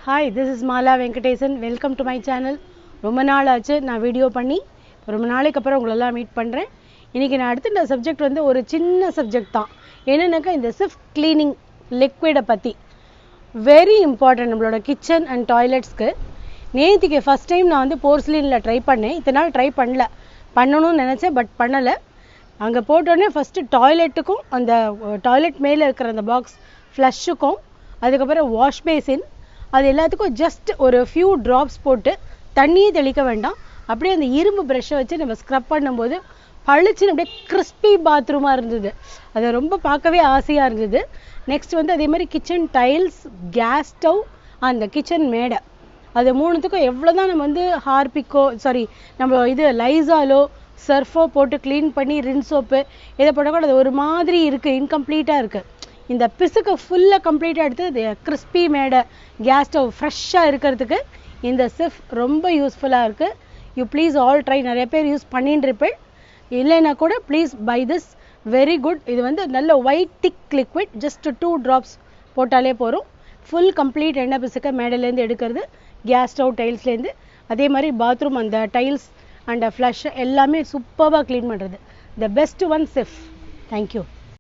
Hi, this is Mala Venkatesan. Welcome to my channel. ரொம்ப நாள் ஆச்சு நான் வீடியோ பண்ணி ரொம்ப நாளைக்கு அப்புறம் உங்களெல்லாம் மீட் பண்ணுறேன். இன்றைக்கி நான் அடுத்த சப்ஜெக்ட் வந்து ஒரு சின்ன சப்ஜெக்ட் தான். என்னென்னாக்கா இந்த சிஃப்ட் கிளீனிங் லிக்விடை பற்றி வெரி இம்பார்ட்டன்ட் நம்மளோட கிச்சன் அண்ட் டாய்லெட்ஸ்க்கு. நேற்றுக்கு ஃபஸ்ட் டைம் நான் வந்து போர்ஸ்லினில் ட்ரை பண்ணேன். இத்தனை நாள் ட்ரை பண்ணணும்னு நினச்சேன், பட் பண்ணலை. அங்கே போட்டோடனே ஃபஸ்ட்டு டாய்லெட்டுக்கும் அந்த டாய்லெட் மேலே இருக்கிற அந்த பாக்ஸ் ஃப்ளஷ்ஷுக்கும் அதுக்கப்புறம் வாஷ் பேசின் அது எல்லாத்துக்கும் ஜஸ்ட் ஒரு ஃபியூ ட்ராப்ஸ் போட்டு தண்ணியே தெளிக்க வேண்டாம். அப்படியே அந்த இரும்பு ப்ரெஷ்ஷை வச்சு நம்ம ஸ்க்ரப் பண்ணும்போது பளிச்சுன்னு அப்படியே கிறிஸ்பி பாத்ரூமாக இருந்தது. அதை ரொம்ப பார்க்கவே ஆசையாக இருந்தது. நெக்ஸ்ட் வந்து அதே மாதிரி கிச்சன் டைல்ஸ், கேஸ் ஸ்டவ், அந்த கிச்சன் மேடை, அது மூணுத்துக்கும் எவ்வளோ தான் நம்ம வந்து நம்ம லைசாலோ சர்ஃபோ போட்டு க்ளீன் பண்ணி ரின் சோப்பு இதை போட்டால் கூட அது ஒரு மாதிரி இருக்குது, இன்கம்ப்ளீட்டாக இருக்குது. இந்த பிசுக்கு ஃபுல்லாக கம்ப்ளீட்டாக எடுத்து கிறிஸ்பி மேடை கேஸ் ஸ்டவ் ஃப்ரெஷ்ஷாக இருக்கிறதுக்கு இந்த சிஃப் ரொம்ப யூஸ்ஃபுல்லாக இருக்குது. You please all try. நிறைய பேர் யூஸ் பண்ணிட்டு இருப்பேன். இல்லைன்னா கூட please buy this, very good. இது வந்து நல்ல ஒயிட் திக் லிக்விட், ஜஸ்ட் 2 ட்ராப்ஸ் போட்டாலே போகிறோம். ஃபுல் கம்ப்ளீட் எண்ணெய் பிசுக்க மேடையிலேருந்து எடுக்கிறது, கேஸ் ஸ்டவ் டைல்ஸ்லேருந்து. அதே மாதிரி பாத்ரூம் அந்த டைல்ஸ் அண்ட் ஃப்ளஷ் எல்லாமே சூப்பராக க்ளீன் பண்ணுறது. The best one chef. Thank you.